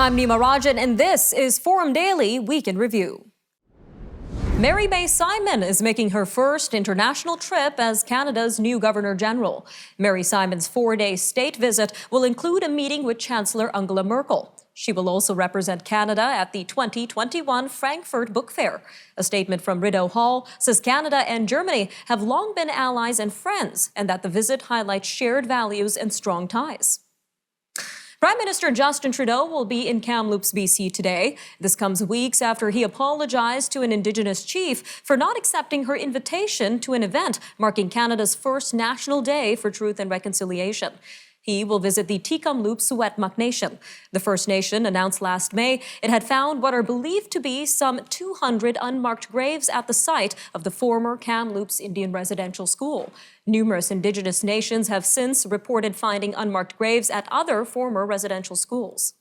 I'm Nima Rajan, and this is Forum Daily Week in Review. Mary May Simon is making her first international trip as Canada's new Governor-General. Mary Simon's 4-day state visit will include a meeting with Chancellor Angela Merkel. She will also represent Canada at the 2021 Frankfurt Book Fair. A statement from Rideau Hall says Canada and Germany have long been allies and friends, and that the visit highlights shared values and strong ties. Prime Minister Justin Trudeau will be in Kamloops, BC today. This comes weeks after he apologized to an Indigenous chief for not accepting her invitation to an event marking Canada's first National Day for Truth and Reconciliation. He will visit the TK'EMLUPS SECWEPEMC Nation. The First Nation announced last May it had found what are believed to be some 200 unmarked graves at the site of the former Kamloops Indian Residential School. Numerous Indigenous nations have since reported finding unmarked graves at other former residential schools.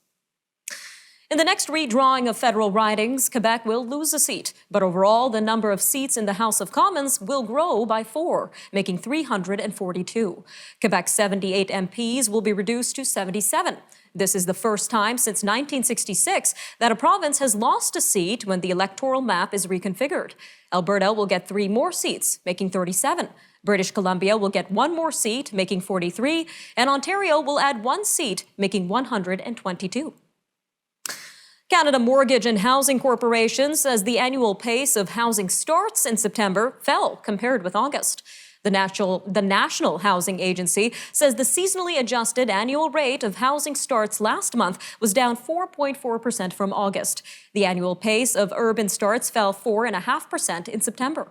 In the next redrawing of federal ridings, Quebec will lose a seat, but overall the number of seats in the House of Commons will grow by 4, making 342. Quebec's 78 MPs will be reduced to 77. This is the first time since 1966 that a province has lost a seat when the electoral map is reconfigured. Alberta will get 3 more seats, making 37. British Columbia will get 1 more seat, making 43, and Ontario will add 1 seat, making 122. Canada Mortgage and Housing Corporation says the annual pace of housing starts in September fell compared with August. The National Housing Agency says the seasonally adjusted annual rate of housing starts last month was down 4.4% from August. The annual pace of urban starts fell 4.5% in September.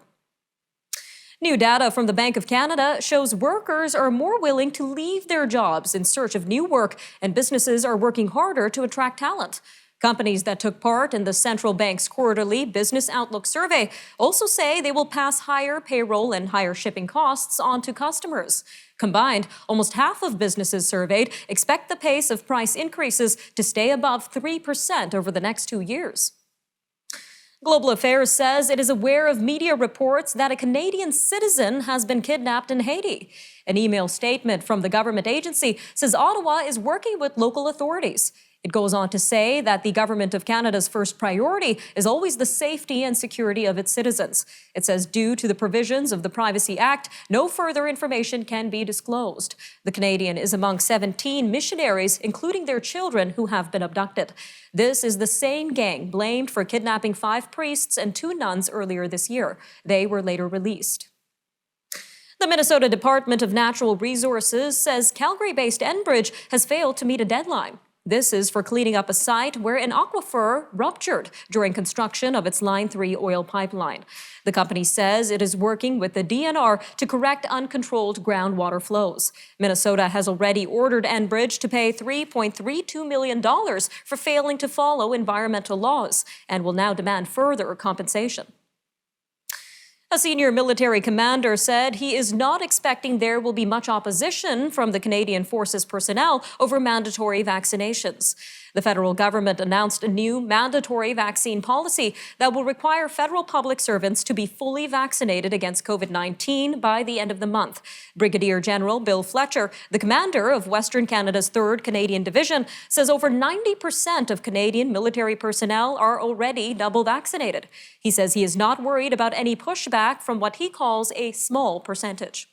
New data from the Bank of Canada shows workers are more willing to leave their jobs in search of new work, and businesses are working harder to attract talent. Companies that took part in the central bank's quarterly Business Outlook survey also say they will pass higher payroll and higher shipping costs on to customers. Combined, almost half of businesses surveyed expect the pace of price increases to stay above 3% over the next 2 years. Global Affairs says it is aware of media reports that a Canadian citizen has been kidnapped in Haiti. An email statement from the government agency says Ottawa is working with local authorities. It goes on to say that the Government of Canada's first priority is always the safety and security of its citizens. It says due to the provisions of the Privacy Act, no further information can be disclosed. The Canadian is among 17 missionaries, including their children, who have been abducted. This is the same gang blamed for kidnapping 5 priests and 2 nuns earlier this year. They were later released. The Minnesota Department of Natural Resources says Calgary-based ENBRIDGE has failed to meet a deadline. This is for cleaning up a site where an aquifer ruptured during construction of its Line 3 oil pipeline. The company says it is working with the DNR to correct uncontrolled groundwater flows. Minnesota has already ordered ENBRIDGE to pay $3.32 million for failing to follow environmental laws and will now demand further compensation. A senior military commander said he is not expecting there will be much opposition from the Canadian Forces personnel over mandatory vaccinations. The federal government announced a new mandatory vaccine policy that will require federal public servants to be fully vaccinated against COVID-19 by the end of the month. Brigadier General Bill Fletcher, the commander of Western Canada's 3rd Canadian Division, says over 90% of Canadian military personnel are already double vaccinated. He says he is not worried about any pushback from what he calls a small percentage.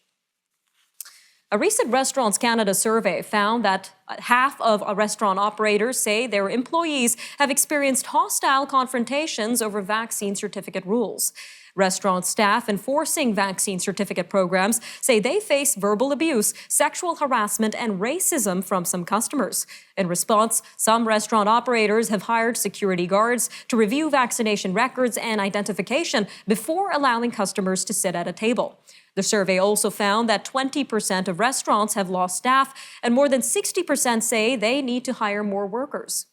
A recent Restaurants Canada survey found that half of restaurant operators say their employees have experienced hostile confrontations over vaccine certificate rules. Restaurant staff enforcing vaccine certificate programs say they face verbal abuse, sexual harassment, and racism from some customers. In response, some restaurant operators have hired security guards to review vaccination records and identification before allowing customers to sit at a table. The survey also found that 20% of restaurants have lost staff, and more than 60% say they need to hire more workers.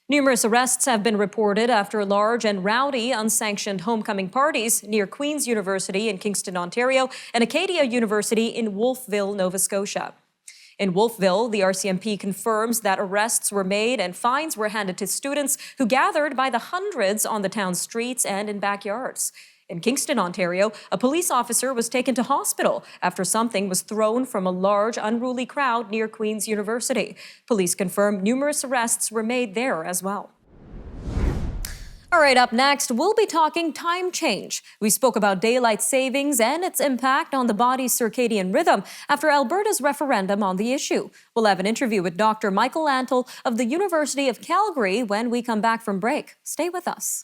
Numerous arrests have been reported after large and rowdy unsanctioned homecoming parties near Queen's University in Kingston, Ontario, and Acadia University in Wolfville, Nova Scotia. In Wolfville, the RCMP confirms that arrests were made and fines were handed to students who gathered by the hundreds on the town's streets and in backyards. In Kingston, Ontario, a police officer was taken to hospital after something was thrown from a large, unruly crowd near Queen's University. Police confirm numerous arrests were made there as well. All right, up next, we'll be talking time change. We spoke about daylight savings and its impact on the body's circadian rhythm after Alberta's referendum on the issue. We'll have an interview with Dr. Michael Antle of the University of Calgary when we come back from break. Stay with us.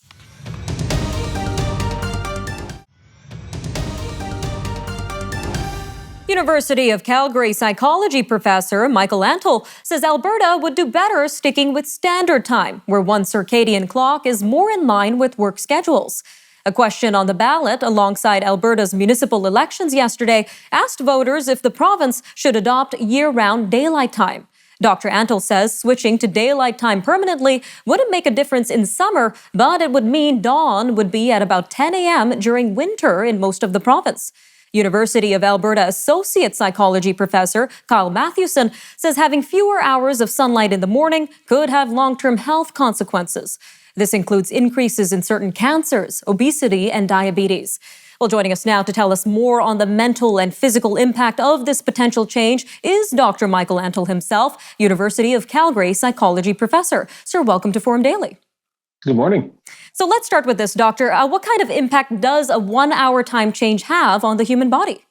University of Calgary psychology professor Michael Antle says Alberta would do better sticking with standard time, where one circadian clock is more in line with work schedules. A question on the ballot alongside Alberta's municipal elections yesterday asked voters if the province should adopt year-round daylight time. Dr. Antle says switching to daylight time permanently wouldn't make a difference in summer, but it would mean dawn would be at about 10 a.m. during winter in most of the province. University of Alberta Associate Psychology Professor Kyle Mathewson says having fewer hours of sunlight in the morning could have long-term health consequences. This includes increases in certain cancers, obesity, and diabetes. Well, joining us now to tell us more on the mental and physical impact of this potential change is Dr. Michael Antle himself, University of Calgary psychology professor. Sir, welcome to Forum Daily. Good morning. So let's start with this, Doctor. What kind of impact does a 1 hour time change have on the human body?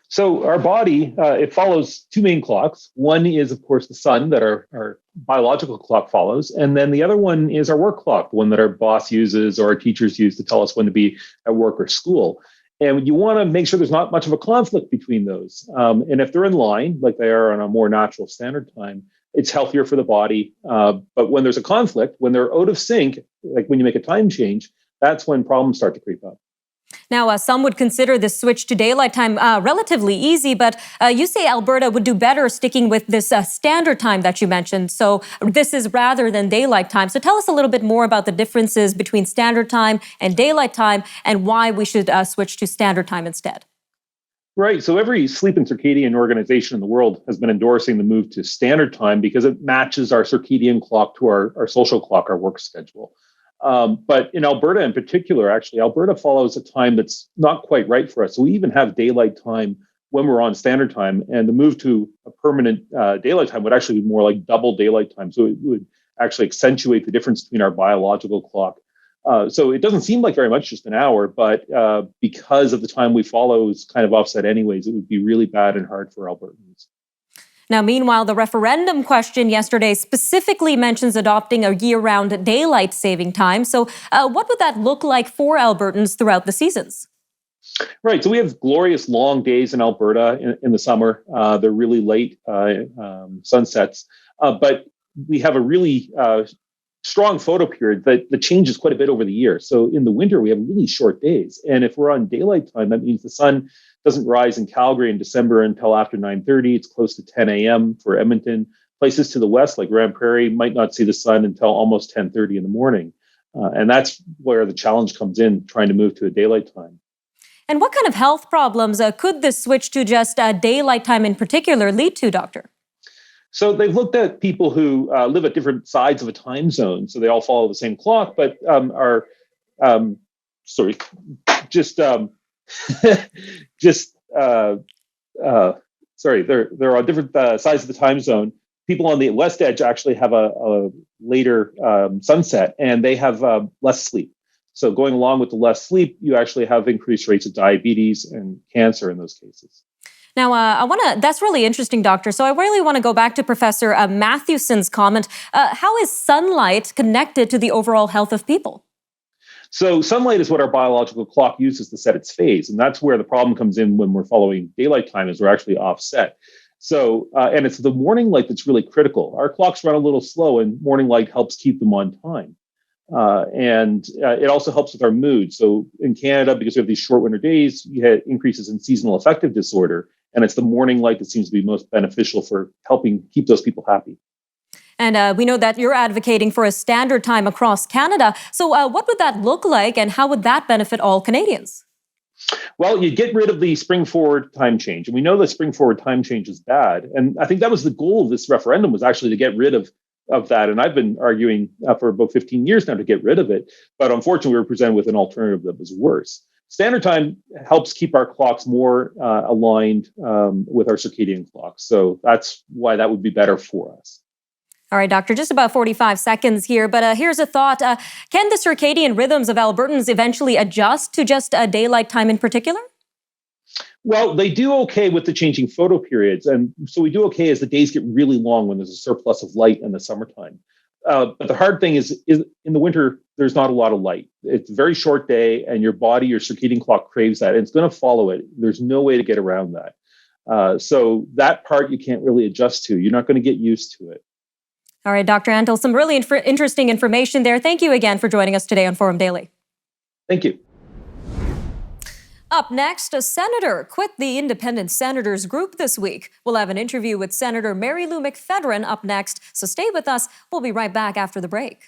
So our body, it follows two main clocks. One is, of course, the sun that our biological clock follows. And then the other one is our work clock, the one that our boss uses or our teachers use to tell us when to be at work or school. And you want to make sure there's not much of a conflict between those. And if they're in line, like they are on a more natural standard time, it's healthier for the body. But when there's a conflict, when they're out of sync, like when you make a time change, that's when problems start to creep up. Now, some would consider this switch to daylight time relatively easy, but you say Alberta would do better sticking with this standard time that you mentioned. So this is rather than daylight time. So tell us a little bit more about the differences between standard time and daylight time and why we should switch to standard time instead. Right. So every sleep and circadian organization in the world has been endorsing the move to standard time because it matches our circadian clock to our social clock, our work schedule. But in Alberta in particular, actually, Alberta follows a time that's not quite right for us. So we even have daylight time when we're on standard time. And the move to a permanent daylight time would actually be more like double daylight time. So it would actually accentuate the difference between our biological clock. So it doesn't seem like very much, just an hour, but because of the time we follow is kind of offset anyways, it would be really bad and hard for Albertans. Now, meanwhile, the referendum question yesterday specifically mentions adopting a year-round daylight saving time. So what would that look like for Albertans throughout the seasons? Right. So we have glorious long days in Alberta in the summer. They're really late sunsets, but we have a really strong photo period that changes quite a bit over the year. So in the winter, we have really short days. And if we're on daylight time, that means the sun doesn't rise in Calgary in December until after 9:30. It's close to 10 a.m. for Edmonton. Places to the west, like Grand Prairie, might not see the sun until almost 10:30 in the morning. And that's where the challenge comes in, trying to move to a daylight time. And what kind of health problems could this switch to just daylight time in particular lead to, Doctor? So they've looked at people who live at different sides of a time zone. So they all follow the same clock, but they're on different sides of the time zone. People on the west edge actually have a later sunset, and they have less sleep. So going along with the less sleep, you actually have increased rates of diabetes and cancer in those cases. Now, that's really interesting, Doctor. So I really want to go back to Professor Mathewson's comment. How is sunlight connected to the overall health of people? So sunlight is what our biological clock uses to set its phase. And that's where the problem comes in when we're following daylight time, is we're actually offset. So, and it's the morning light that's really critical. Our clocks run a little slow, and morning light helps keep them on time. And it also helps with our mood. So in Canada, because we have these short winter days, you had increases in seasonal affective disorder. And it's the morning light that seems to be most beneficial for helping keep those people happy. And we know that you're advocating for a standard time across Canada. So what would that look like, and how would that benefit all Canadians? Well, you get rid of the spring forward time change. And we know that spring forward time change is bad. And I think that was the goal of this referendum, was actually to get rid of of that. And I've been arguing for about 15 years now to get rid of it. But unfortunately, we were presented with an alternative that was worse. Standard time helps keep our clocks more aligned with our circadian clocks. So that's why that would be better for us. All right, doctor, just about 45 seconds here, but here's a thought. Can the circadian rhythms of Albertans eventually adjust to just daylight time in particular? Well, they do okay with the changing photo periods. And so we do okay as the days get really long when there's a surplus of light in the summertime. But the hard thing is in the winter, there's not a lot of light. It's a very short day, and your body, your circadian clock craves that. And it's going to follow it. There's no way to get around that. So that part you can't really adjust to. You're not going to get used to it. All right, Dr. Antle, some really interesting information there. Thank you again for joining us today on Forum Daily. Thank you. Up next, a senator quit the Independent Senators group this week. We'll have an interview with Senator Mary Lou McPhedran up next, so stay with us. We'll be right back after the break.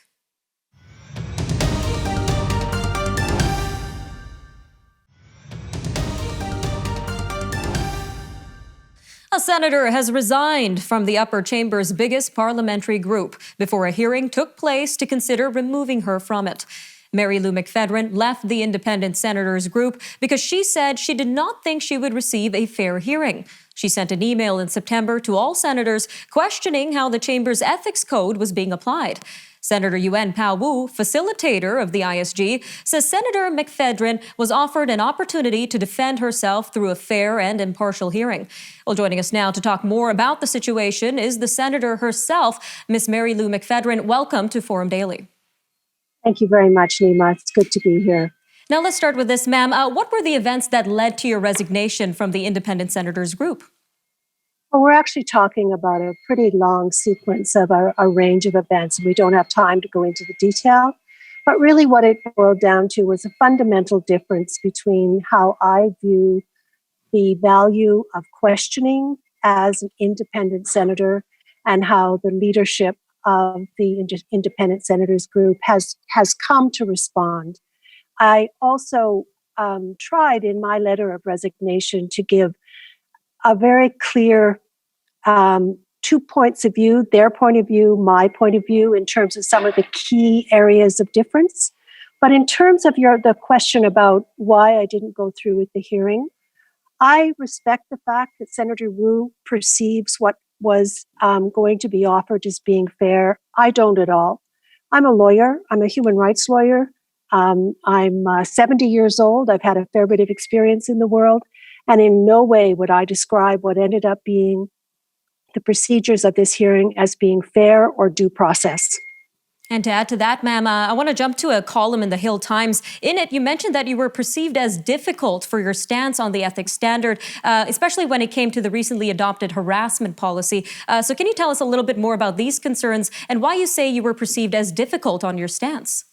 A senator has resigned from the upper chamber's biggest parliamentary group before a hearing took place to consider removing her from it. Mary Lou McPhedran left the Independent Senators group because she said she did not think she would receive a fair hearing. She sent an email in September to all senators questioning how the chamber's ethics code was being applied. Senator Yuen Pao Wu, facilitator of the ISG, says Senator McPhedran was offered an opportunity to defend herself through a fair and impartial hearing. Well, joining us now to talk more about the situation is the senator herself, Miss Mary Lou McPhedran. Welcome to Forum Daily. Thank you very much, Nima. It's good to be here. Now let's start with this, ma'am. What were the events that led to your resignation from the Independent Senators group? Well, we're actually talking about a pretty long sequence of a range of events, and we don't have time to go into the detail. But really what it boiled down to was a fundamental difference between how I view the value of questioning as an independent senator and how the leadership of the Independent Senators group has come to respond. I also tried in my letter of resignation to give a very clear 2 points of view, their point of view, my point of view, in terms of some of the key areas of difference. But in terms of the question about why I didn't go through with the hearing, I respect the fact that Senator Wu perceives what was going to be offered as being fair. I don't at all. I'm a lawyer. I'm a human rights lawyer. I'm 70 years old. I've had a fair bit of experience in the world. And in no way would I describe what ended up being the procedures of this hearing as being fair or due process. And to add to that, ma'am, I want to jump to a column in the Hill Times. In it, you mentioned that you were perceived as difficult for your stance on the ethics standard, especially when it came to the recently adopted harassment policy. So can you tell us a little bit more about these concerns and why you say you were perceived as difficult on your stance?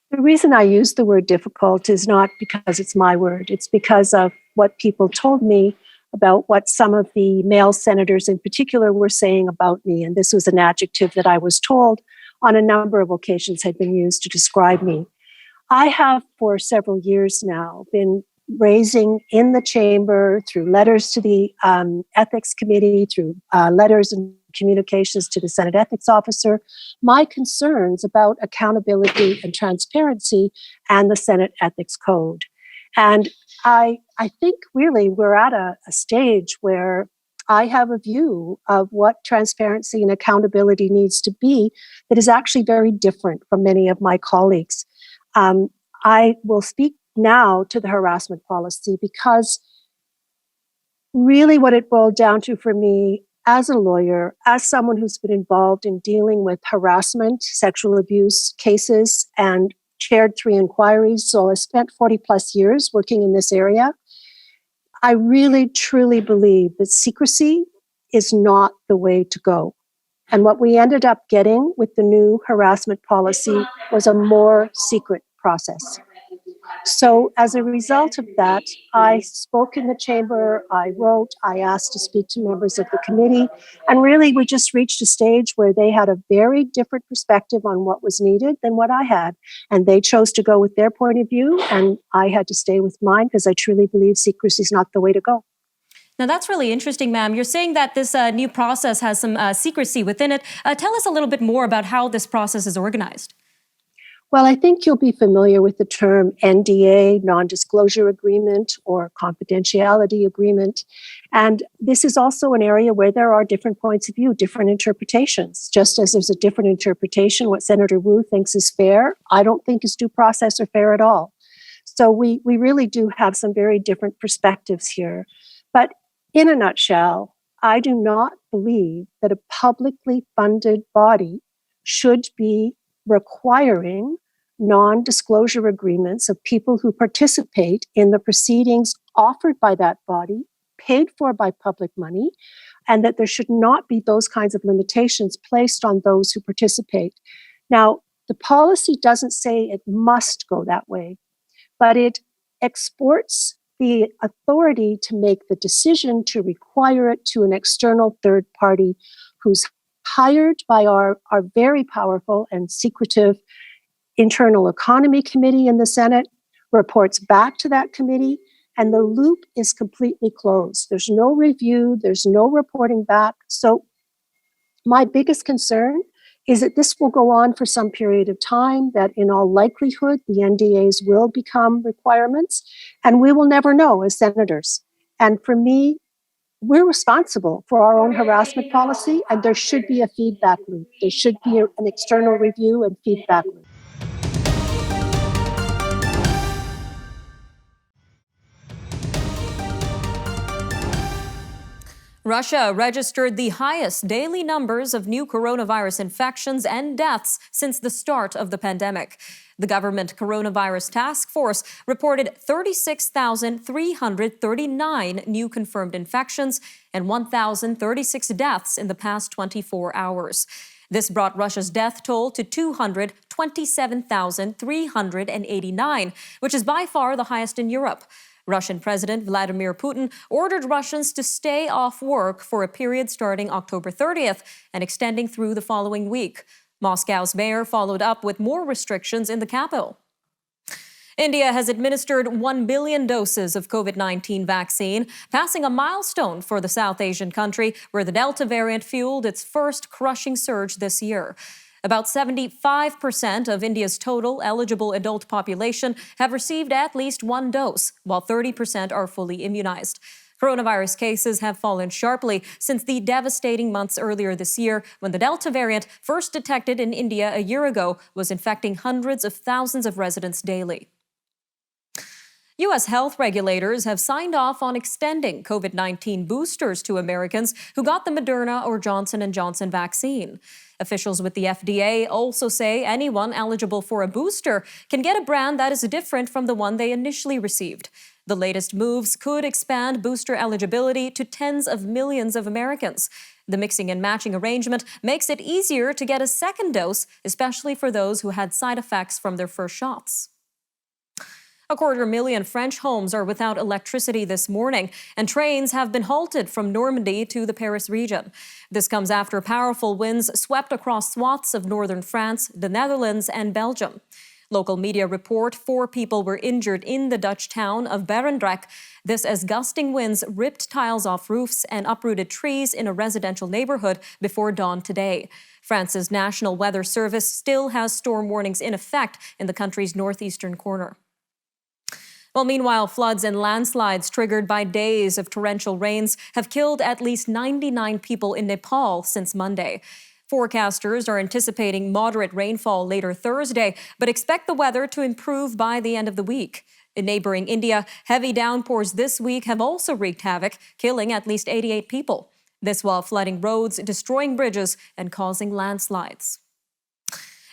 The reason I use the word difficult is not because it's my word. It's because of what people told me about what some of the male senators in particular were saying about me. And this was an adjective that I was told on a number of occasions had been used to describe me. I have for several years now been raising in the chamber through letters to the ethics committee, through letters and communications to the Senate ethics officer, my concerns about accountability and transparency and the Senate ethics code. And I think really we're at a stage where I have a view of what transparency and accountability needs to be that is actually very different from many of my colleagues. I will speak now to the harassment policy because really what it boiled down to for me as a lawyer, as someone who's been involved in dealing with harassment, sexual abuse cases, and chaired 3 inquiries, so I spent 40 plus years working in this area. I really, truly believe that secrecy is not the way to go. And what we ended up getting with the new harassment policy was a more secret process. So as a result of that, I spoke in the chamber, I wrote, I asked to speak to members of the committee, and really we just reached a stage where they had a very different perspective on what was needed than what I had. And they chose to go with their point of view, and I had to stay with mine because I truly believe secrecy is not the way to go. Now, that's really interesting, ma'am. You're saying that this new process has some secrecy within it. Tell us a little bit more about how this process is organized. Well, I think you'll be familiar with the term NDA, non-disclosure agreement, or confidentiality agreement. And this is also an area where there are different points of view, different interpretations. Just as there's a different interpretation, what Senator Wu thinks is fair, I don't think is due process or fair at all. So we really do have some very different perspectives here. But in a nutshell, I do not believe that a publicly funded body should be requiring non-disclosure agreements of people who participate in the proceedings offered by that body, paid for by public money, and that there should not be those kinds of limitations placed on those who participate. Now, the policy doesn't say it must go that way, but it exports the authority to make the decision to require it to an external third party who's hired by our very powerful and secretive Internal Economy Committee in the Senate, reports back to that committee, and the loop is completely closed. There's no review, there's no reporting back. So my biggest concern is that this will go on for some period of time, that in all likelihood, the NDAs will become requirements, and we will never know as senators. And for me, we're responsible for our own harassment policy, and there should be a feedback loop. There should be an external review and feedback loop. Russia registered the highest daily numbers of new coronavirus infections and deaths since the start of the pandemic. The government coronavirus task force reported 36,339 new confirmed infections and 1,036 deaths in the past 24 hours. This brought Russia's death toll to 227,389, which is by far the highest in Europe. Russian President Vladimir Putin ordered Russians to stay off work for a period starting October 30th and extending through the following week. Moscow's mayor followed up with more restrictions in the capital. India has administered 1 billion doses of COVID-19 vaccine, passing a milestone for the South Asian country where the Delta variant fueled its first crushing surge this year. About 75% of India's total eligible adult population have received at least one dose, while 30% are fully immunized. Coronavirus cases have fallen sharply since the devastating months earlier this year when the Delta variant, first detected in India a year ago, was infecting hundreds of thousands of residents daily. U.S. health regulators have signed off on extending COVID-19 boosters to Americans who got the Moderna or Johnson & Johnson vaccine. Officials with the FDA also say anyone eligible for a booster can get a brand that is different from the one they initially received. The latest moves could expand booster eligibility to tens of millions of Americans. The mixing and matching arrangement makes it easier to get a second dose, especially for those who had side effects from their first shots. 250,000 French homes are without electricity this morning, and trains have been halted from Normandy to the Paris region. This comes after powerful winds swept across swaths of northern France, the Netherlands, and Belgium. Local media report 4 people were injured in the Dutch town of Barendrecht. This as gusting winds ripped tiles off roofs and uprooted trees in a residential neighborhood before dawn today. France's National Weather Service still has storm warnings in effect in the country's northeastern corner. Well, meanwhile, floods and landslides triggered by days of torrential rains have killed at least 99 people in Nepal since Monday. Forecasters are anticipating moderate rainfall later Thursday, but expect the weather to improve by the end of the week. In neighboring India, heavy downpours this week have also wreaked havoc, killing at least 88 people. This while flooding roads, destroying bridges, and causing landslides.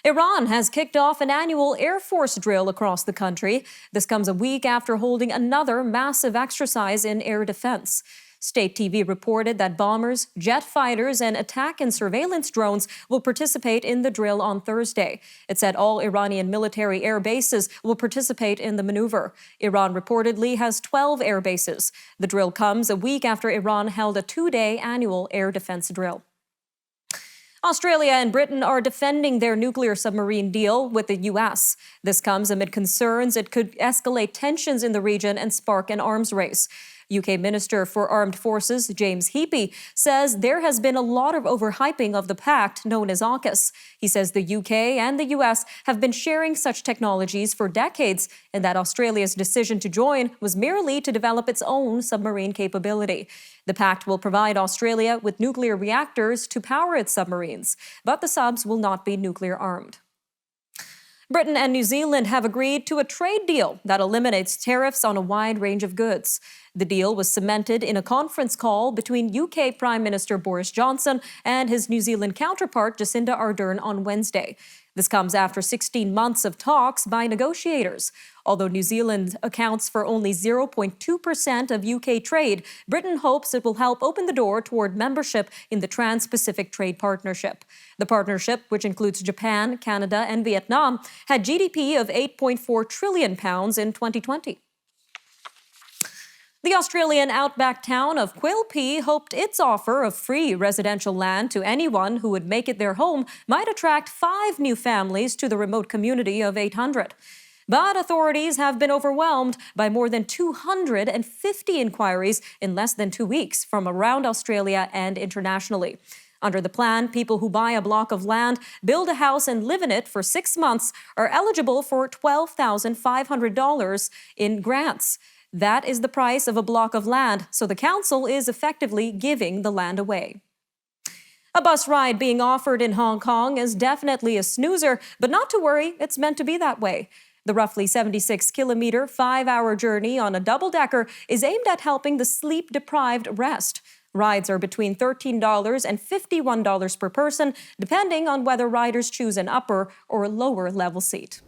Iran has kicked off an annual Air Force drill across the country. This comes a week after holding another massive exercise in air defense. State TV reported that bombers, jet fighters, and attack and surveillance drones will participate in the drill on Thursday. It said all Iranian military air bases will participate in the maneuver. Iran reportedly has 12 air bases. The drill comes a week after Iran held a 2-day annual air defense drill. Australia and Britain are defending their nuclear submarine deal with the U.S. This comes amid concerns it could escalate tensions in the region and spark an arms race. UK Minister for Armed Forces James Heappey says there has been a lot of overhyping of the pact known as AUKUS. He says the UK and the US have been sharing such technologies for decades and that Australia's decision to join was merely to develop its own submarine capability. The pact will provide Australia with nuclear reactors to power its submarines, but the subs will not be nuclear armed. Britain and New Zealand have agreed to a trade deal that eliminates tariffs on a wide range of goods. The deal was cemented in a conference call between UK Prime Minister Boris Johnson and his New Zealand counterpart Jacinda Ardern on Wednesday. This comes after 16 months of talks by negotiators. Although New Zealand accounts for only 0.2% of UK trade, Britain hopes it will help open the door toward membership in the Trans-Pacific Trade Partnership. The partnership, which includes Japan, Canada, and Vietnam, had GDP of £8.4 trillion in 2020. The Australian outback town of Quilpie hoped its offer of free residential land to anyone who would make it their home might attract 5 new families to the remote community of 800. But authorities have been overwhelmed by more than 250 inquiries in less than 2 weeks from around Australia and internationally. Under the plan, people who buy a block of land, build a house, and live in it for 6 months are eligible for $12,500 in grants. That is the price of a block of land, so the council is effectively giving the land away. A bus ride being offered in Hong Kong is definitely a snoozer, but not to worry, it's meant to be that way. The roughly 76-kilometer, 5-hour journey on a double-decker is aimed at helping the sleep-deprived rest. Rides are between $13 and $51 per person, depending on whether riders choose an upper or lower level seat.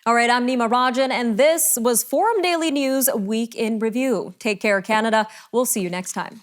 All right, I'm Nima Rajan, and this was Forum Daily News Week in Review. Take care, Canada. We'll see you next time.